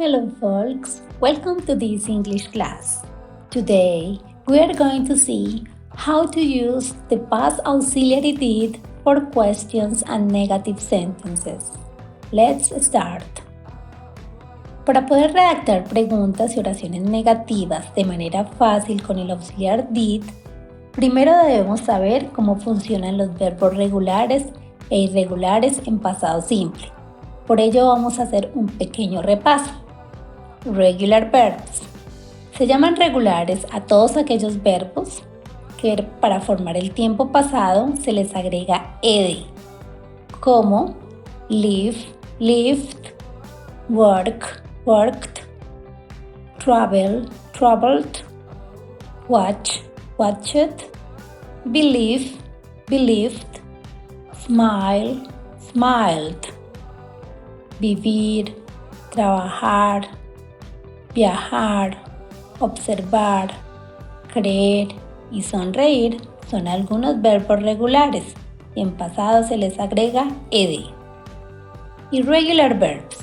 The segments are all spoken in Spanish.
Hello folks, welcome to this English class. Today we are going to see how to use the past auxiliary did for questions and negative sentences. Let's start. Para poder redactar preguntas y oraciones negativas de manera fácil con el auxiliar did, primero debemos saber cómo funcionan los verbos regulares e irregulares en pasado simple. Por ello vamos a hacer un pequeño repaso. Regular verbs. Se llaman regulares a todos aquellos verbos que para formar el tiempo pasado se les agrega ed, como live, lived, work, worked, travel, traveled, watch, watched, believe, believed, smile, smiled, vivir, trabajar, viajar, observar, creer y sonreír son algunos verbos regulares y en pasado se les agrega ed. Irregular verbs.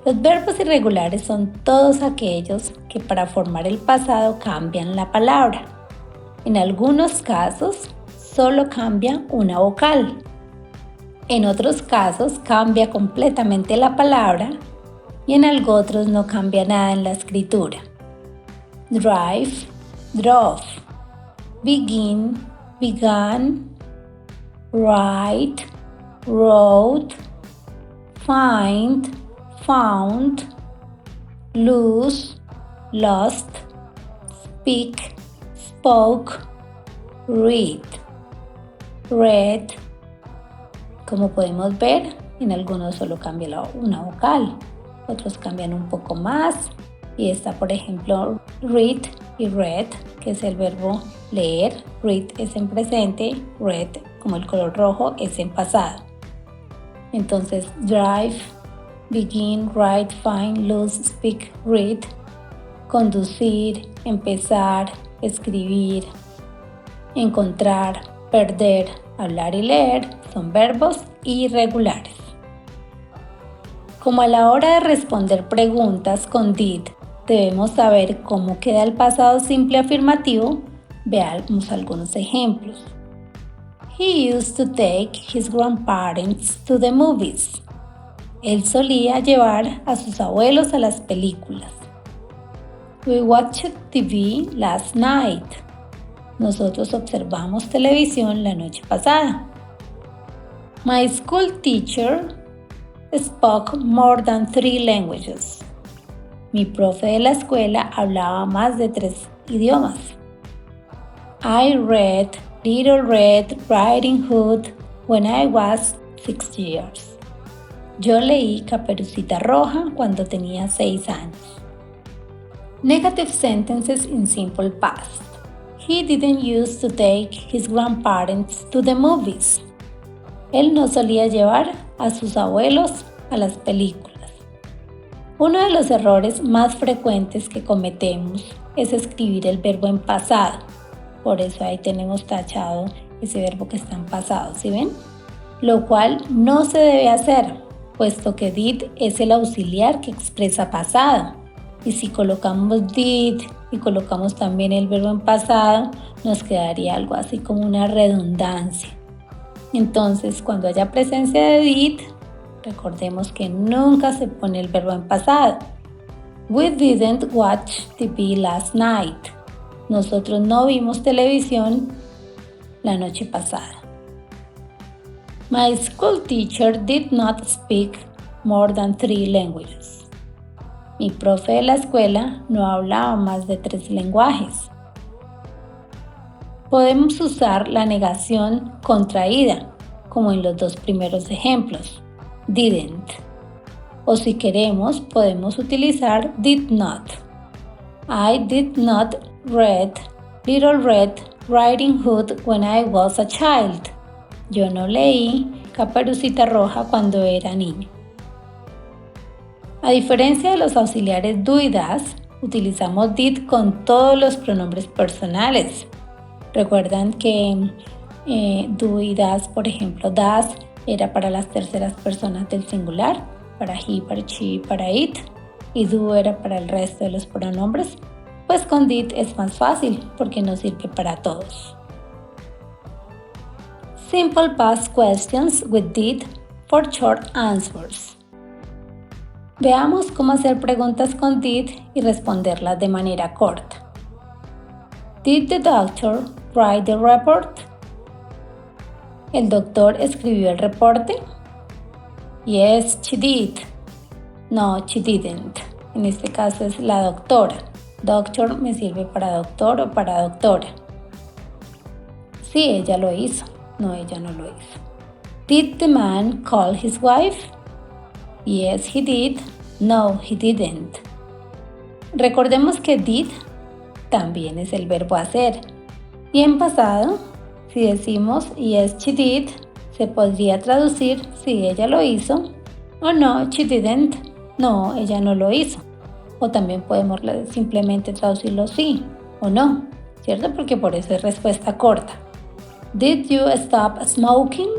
Los verbos irregulares son todos aquellos que para formar el pasado cambian la palabra. En algunos casos solo cambia una vocal. En otros casos cambia completamente la palabra y en otros no cambia nada en la escritura. Drive, drove, begin, began, write, wrote, find, found, lose, lost, speak, spoke, read, read. Como podemos ver, en algunos solo cambia una vocal. Otros cambian un poco más y está por ejemplo read y read, que es el verbo leer. Read es en presente, red como el color rojo es en pasado. Entonces drive, begin, write, find, lose, speak, read, conducir, empezar, escribir, encontrar, perder, hablar y leer son verbos irregulares. Como a la hora de responder preguntas con did debemos saber cómo queda el pasado simple afirmativo, veamos algunos ejemplos. He used to take his grandparents to the movies. Él solía llevar a sus abuelos a las películas. We watched TV last night. Nosotros observamos televisión la noche pasada. My school teacher spoke more than 3 languages. Mi profe de la escuela hablaba más de 3 idiomas. I read Little Red Riding Hood when I was 6 years. Yo leí Caperucita Roja cuando tenía 6 años. Negative sentences in simple past. He didn't used to take his grandparents to the movies. Él no solía llevar a sus abuelos a las películas. Uno de los errores más frecuentes que cometemos es escribir el verbo en pasado. Por eso ahí tenemos tachado ese verbo que está en pasado, ¿sí ven? Lo cual no se debe hacer, puesto que did es el auxiliar que expresa pasado. Y si colocamos did y colocamos también el verbo en pasado, nos quedaría algo así como una redundancia. Entonces, cuando haya presencia de did, recordemos que nunca se pone el verbo en pasado. We didn't watch TV last night. Nosotros no vimos televisión la noche pasada. My school teacher did not speak more than 3 languages. Mi profe de la escuela no hablaba más de 3 lenguajes. Podemos usar la negación contraída, como en los dos primeros ejemplos, didn't. O si queremos, podemos utilizar did not. I did not read Little Red Riding Hood when I was a child. Yo no leí Caperucita Roja cuando era niño. A diferencia de los auxiliares do y das, utilizamos did con todos los pronombres personales. Recuerdan que do y das, por ejemplo, das era para las terceras personas del singular, para he, para she, para it. y do era para el resto de los pronombres, pues con did es más fácil porque nos sirve para todos. Simple past questions with did for short answers. Veamos cómo hacer preguntas con did y responderlas de manera corta. Did the doctor write the report? ¿El doctor escribió el reporte? Yes, she did. No, she didn't. En este caso es la doctora. Doctor me sirve para doctor o para doctora. Sí, ella lo hizo. No, ella no lo hizo. Did the man call his wife? Yes, he did. No, he didn't. Recordemos que did también es el verbo hacer. Y en pasado, si decimos yes, she did, se podría traducir si ella lo hizo o no, she didn't. No, ella no lo hizo. O también podemos simplemente traducirlo sí o no, ¿cierto? Porque por eso es respuesta corta. Did you stop smoking?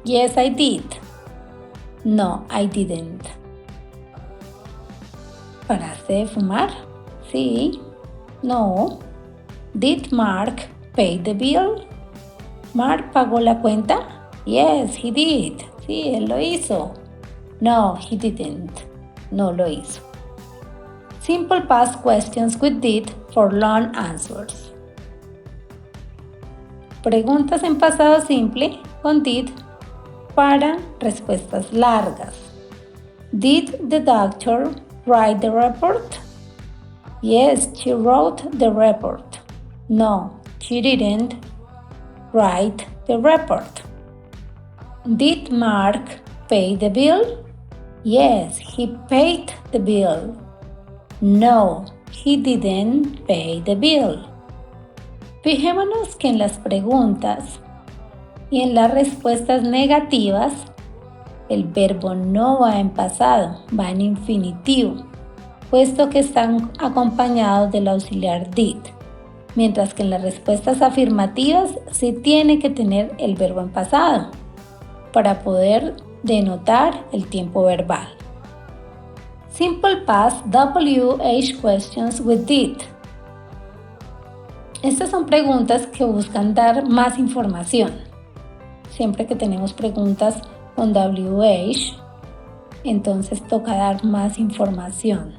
Yes, I did. No, I didn't. ¿Paraste de fumar? Sí. No. Did Mark pay the bill? ¿Mark pagó la cuenta? Yes, he did. Sí, él lo hizo. No, he didn't. No lo hizo. Simple past questions with did for long answers. Preguntas en pasado simple con did para respuestas largas. Did the doctor write the report? Yes, she wrote the report. No, she didn't write the report. Did Mark pay the bill? Yes, he paid the bill. No, he didn't pay the bill. Fijémonos que en las preguntas y en las respuestas negativas, el verbo no va en pasado, va en infinitivo, puesto que están acompañados del auxiliar did, mientras que en las respuestas afirmativas sí tiene que tener el verbo en pasado para poder denotar el tiempo verbal. Simple past WH questions with did. Estas son preguntas que buscan dar más información. Siempre que tenemos preguntas con WH, entonces toca dar más información.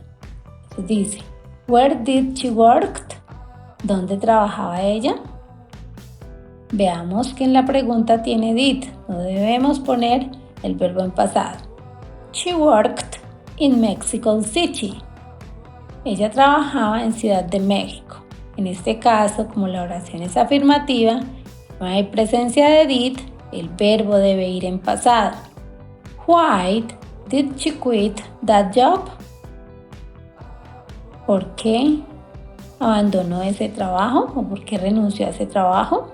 Entonces dice, where did she work? ¿Dónde trabajaba ella? Veamos que en la pregunta tiene did, no debemos poner el verbo en pasado. She worked in Mexico City. Ella trabajaba en Ciudad de México. En este caso, como la oración es afirmativa, no hay presencia de did, el verbo debe ir en pasado. Why did she quit that job? ¿Por qué abandonó ese trabajo o por qué renunció a ese trabajo?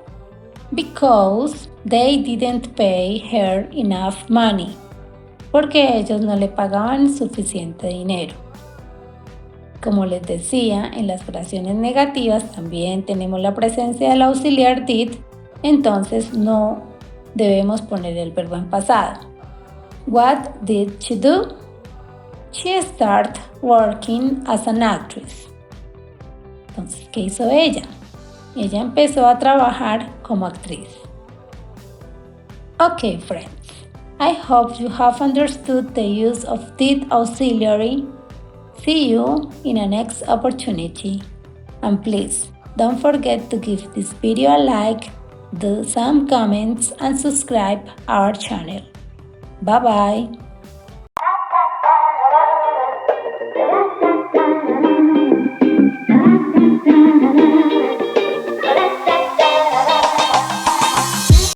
Because they didn't pay her enough money. Porque ellos no le pagaban suficiente dinero. Como les decía, en las oraciones negativas también tenemos la presencia del auxiliar did, entonces no debemos poner el verbo en pasado. What did she do? She started working as an actress. Entonces, ¿qué hizo ella? Ella empezó a trabajar como actriz. Okay, friends. I hope you have understood the use of did auxiliary. See you in a next opportunity. And please, don't forget to give this video a like, do some comments and subscribe our channel. Bye bye.